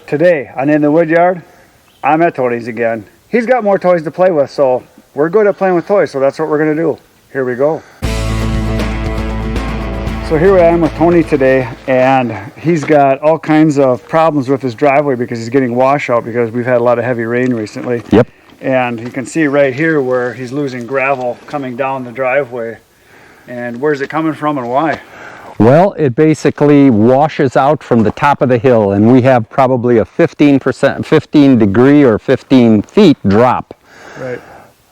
Today on In the Woodyard, I'm at Tony's again. He's got more toys to play with, so we're good at playing with toys, so that's what we're gonna do. Here we go. So here I am with Tony today, and he's got all kinds of problems with his driveway because he's getting washout because we've had a lot of heavy rain recently. Yep. And you can see right here where he's losing gravel coming down the driveway. And where's it coming from and why? Well, it basically washes out from the top of the hill, and we have probably a 15 degree or 15 feet drop. Right.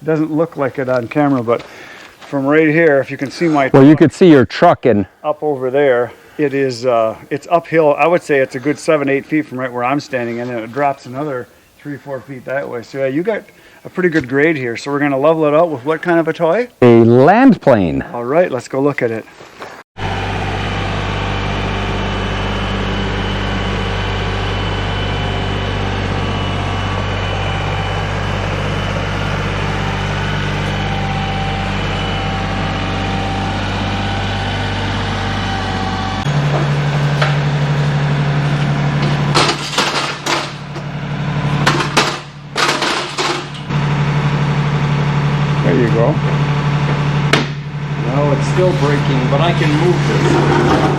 Doesn't look like it on camera, but from right here, if you can see my Well, you could see your truck and up over there, it is it's uphill. I would say it's a good 7-8 feet from right where I'm standing, and then it drops another 3-4 feet that way. So yeah, you got a pretty good grade here. So we're going to level it out with what kind of a toy? a land plane. All right, let's go look at it. There you go. No, it's still breaking, but I can move this.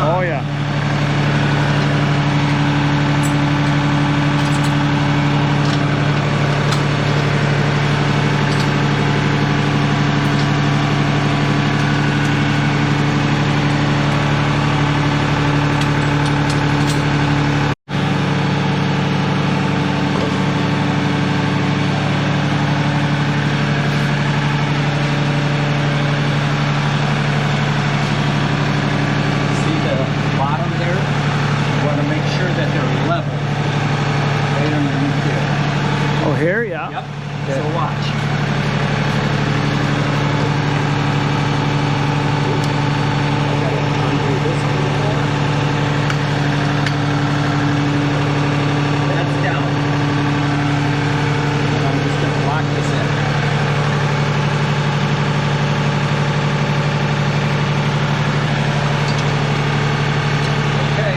Oh yeah. Oh, here, yeah. Yep. Okay. So watch. That's down. And I'm just going to lock this in. Okay.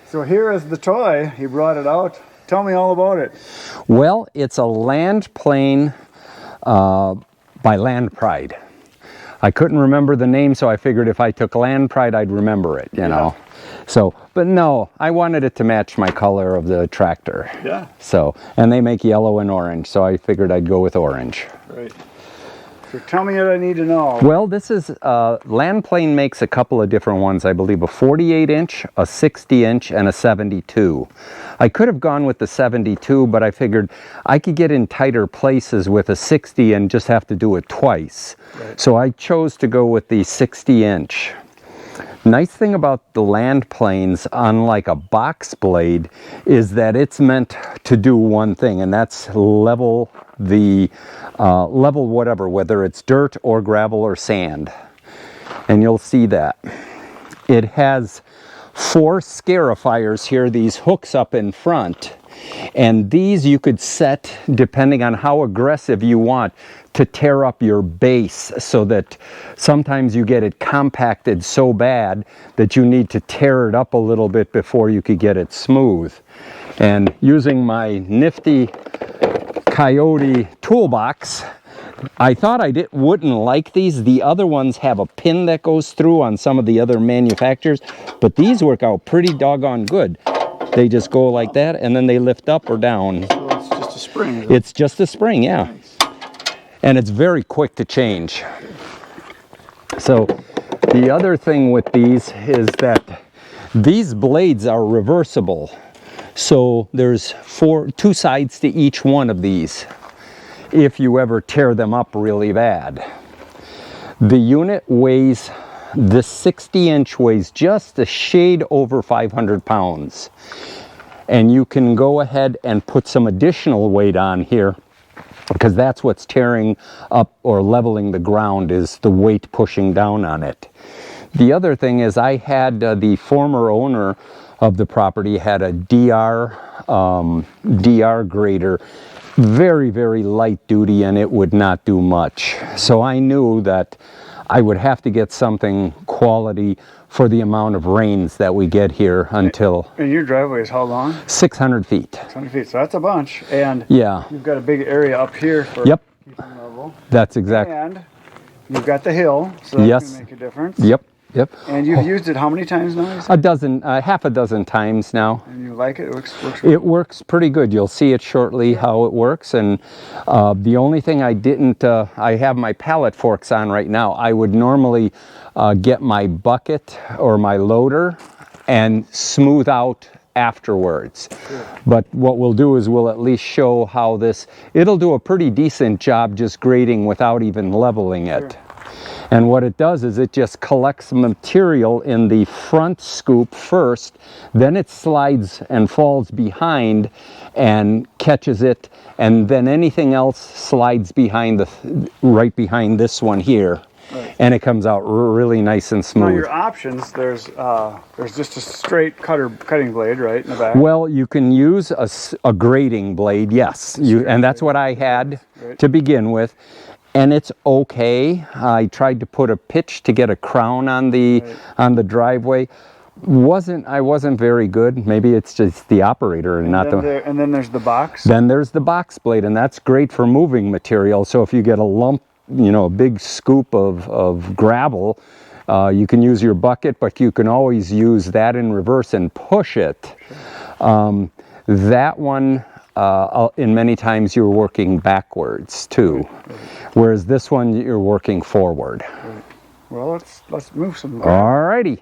So here is the toy. He brought it out. Tell me all about it. Well, it's a land plane by Land Pride. I couldn't remember the name, so I figured if I took Land Pride, I'd remember it, you know. So, but no, I wanted it to match my color of the tractor. Yeah. So, and they make yellow and orange, so I figured I'd go with orange. Right. So tell me what I need to know. Well, this is, Land Plane makes a couple of different ones, I believe, a 48-inch, a 60-inch, and a 72. I could have gone with the 72, but I figured I could get in tighter places with a 60 and just have to do it twice. Right. So I chose to go with the 60-inch. Nice thing about the Land Planes, unlike a box blade, is that it's meant to do one thing, and that's level the level whatever, whether it's dirt or gravel or sand. And you'll see that. It has 4 scarifiers here, these hooks up in front. And these you could set, depending on how aggressive you want, to tear up your base, so that sometimes you get it compacted so bad that you need to tear it up a little bit before you could get it smooth. And using my nifty Kioti toolbox, I thought I wouldn't like these. The other ones have a pin that goes through on some of the other manufacturers, but these work out pretty doggone good. They just go like that, and then they lift up or down. So it's just a spring. It's just a spring, yeah. Nice. And it's very quick to change. So the other thing with these is that these blades are reversible. So there's 2 sides to each one of these if you ever tear them up really bad. The unit weighs, the 60-inch weighs just a shade over 500 pounds. And you can go ahead and put some additional weight on here, because that's what's tearing up or leveling the ground, is the weight pushing down on it. The other thing is, I had the former owner of the property had a DR grader, very, very light duty, and it would not do much. So I knew that I would have to get something quality for the amount of rains that we get here until... And your driveway is how long? 600 feet. 600 feet, so that's a bunch. And yeah, you've got a big area up here for yep, keeping level. that's exactly. And you've got the hill, so that yes, can make a difference. Yep, yep. And you've used it how many times now? A dozen, half a dozen times now. And you like it? It works It works pretty good. You'll see it shortly how it works. And the only thing I didn't, I have my pallet forks on right now. I would normally get my bucket or my loader and smooth out afterwards. Sure. But what we'll do is we'll at least show how it'll do a pretty decent job just grading without even leveling it. Sure. And what it does is it just collects material in the front scoop first, then it slides and falls behind and catches it, and then anything else slides behind right behind this one here. Right. And it comes out really nice and smooth. Now your options, there's just a straight cutting blade, right, in the back? Well, you can use a grading blade, yes. And that's what I had to begin with. And it's okay. I tried to put a pitch to get a crown on the driveway. I wasn't very good. Maybe it's just the operator and not the... And then there's the box? Then there's the box blade, and that's great for moving material. So if you get a lump, a big scoop of gravel, you can use your bucket, but you can always use that in reverse and push it. Sure. That one, in many times you're working backwards too, whereas this one you're working forward. Right. Well, let's move some. All righty.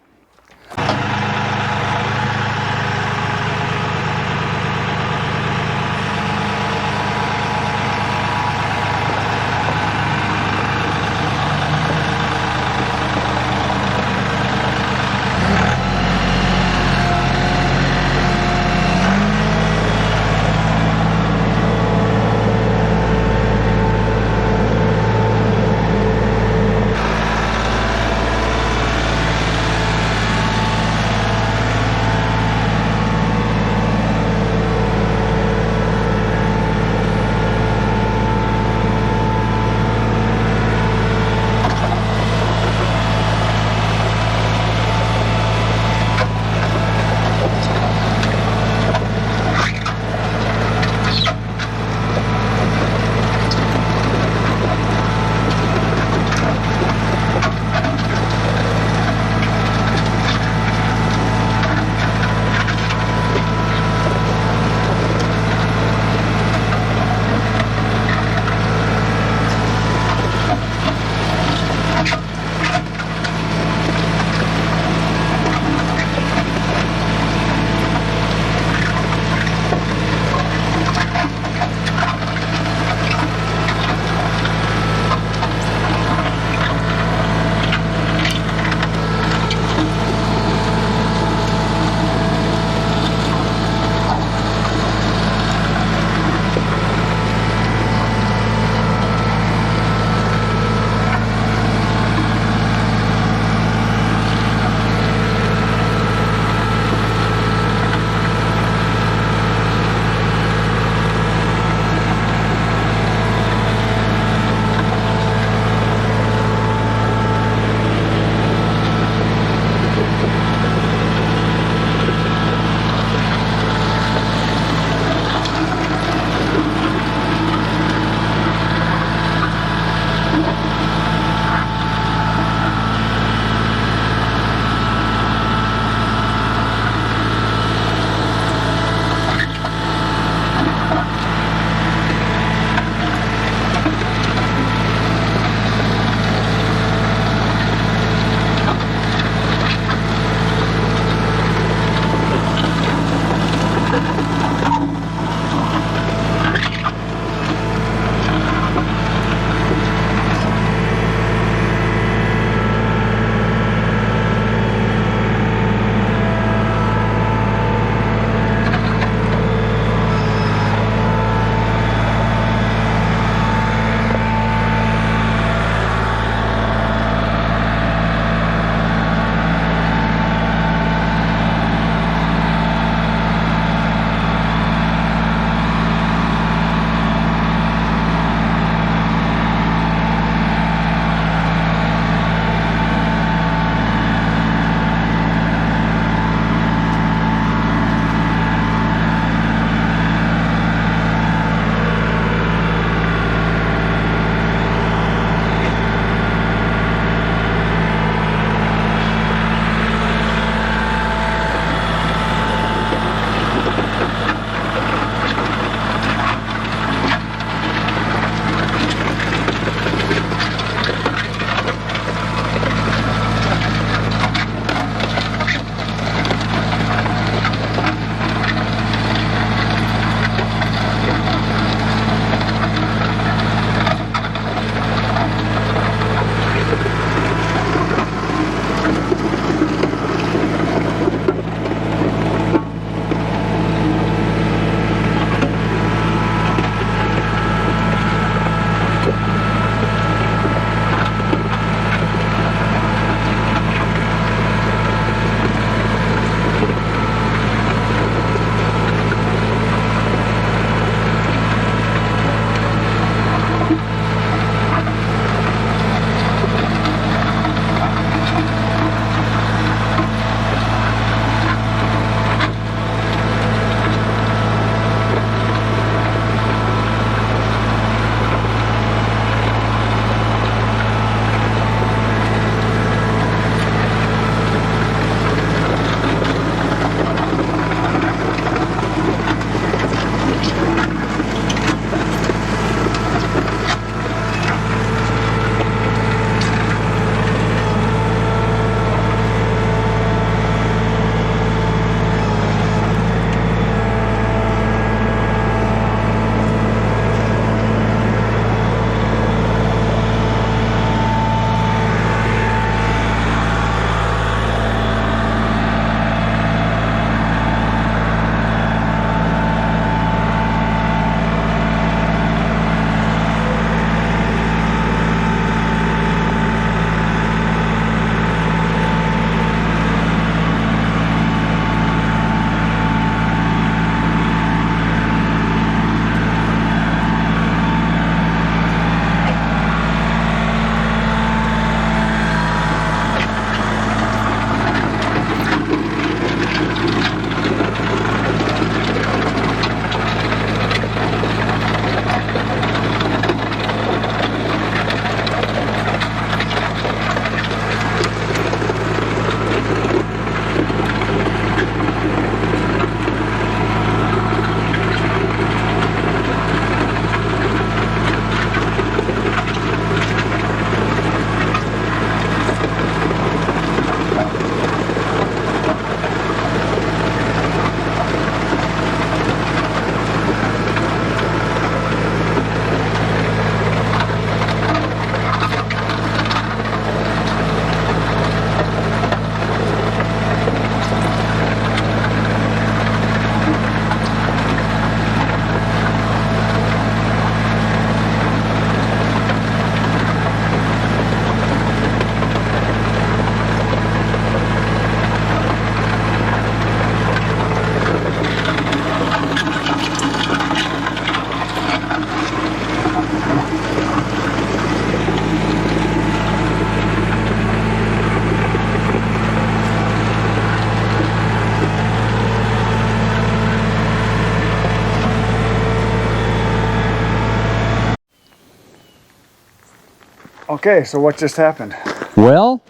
Okay, so what just happened? Well,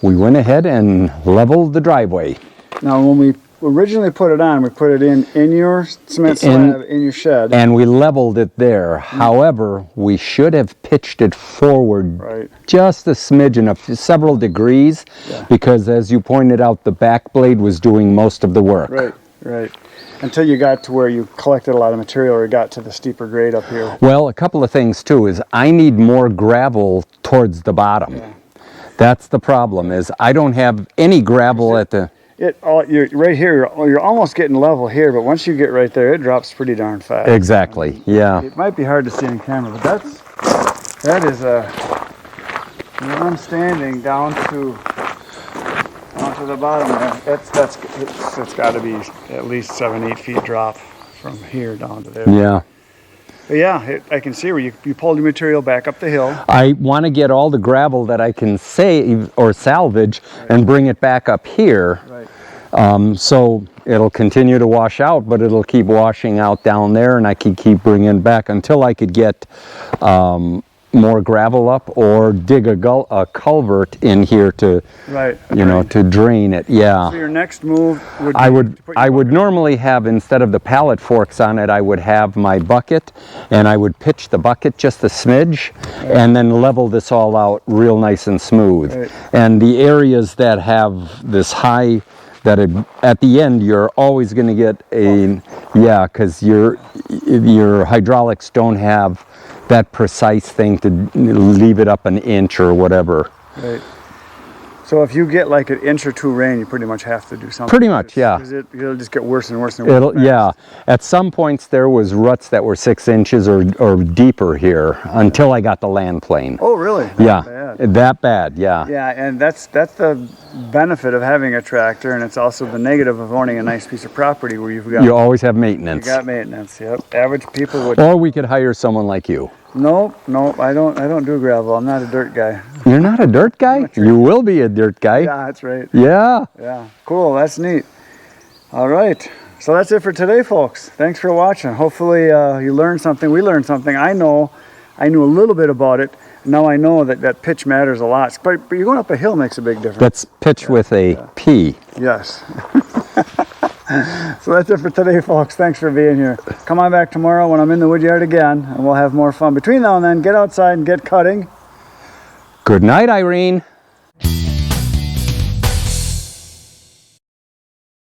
we went ahead and leveled the driveway. Now, when we originally put it on, we put it in your cement slab, in your shed. And we leveled it there. However, we should have pitched it forward Right. just a smidgen of several degrees, because as you pointed out, the back blade was doing most of the work. Right, right. Until you got to where you collected a lot of material or got to the steeper grade up here. Well, a couple of things too is I need more gravel towards the bottom. Yeah. That's the problem, is I don't have any gravel at the... You're right here, you're almost getting level here, but once you get right there, it drops pretty darn fast. Exactly, yeah. It might be hard to see on camera, but that is where I'm standing down to the bottom there. It's got to be at least 7-8 feet drop from here down to there. Yeah. But yeah, I can see where you pulled your material back up the hill. I want to get all the gravel that I can save or salvage and bring it back up here. Right. So it'll continue to wash out, but it'll keep washing out down there, and I could keep bringing back until I could get more gravel up or dig a culvert in here to, to drain it. Yeah. So your next move would be I would normally have, instead of the pallet forks on it, I would have my bucket, and I would pitch the bucket just a smidge, and then level this all out real nice and smooth. Right. And the areas that have this high, at the end you're always going to get because your hydraulics don't have that precise thing to leave it up an inch or whatever. Right. So if you get like an inch or two rain, you pretty much have to do something. Pretty much, yeah. Because it'll just get worse and worse and worse. Yeah. At some points there was ruts that were 6 inches or deeper here until I got the land plane. Oh, really? That bad, yeah. Yeah, and that's the benefit of having a tractor, and it's also the negative of owning a nice piece of property where you always have maintenance. You got maintenance. Yep. Average people would. Or we could hire someone like you. Nope. I don't do gravel. I'm not a dirt guy. You're not a dirt guy? You will be a dirt guy. Yeah, that's right. Yeah. Yeah. Cool. That's neat. All right. So that's it for today, folks. Thanks for watching. Hopefully you learned something. We learned something. I knew a little bit about it. Now I know that pitch matters a lot. But you're going up a hill makes a big difference. That's pitch with a P. Yes. So that's it for today, folks. Thanks for being here. Come on back tomorrow when I'm in the woodyard again, and we'll have more fun. Between now and then, get outside and get cutting. Good night, Irene.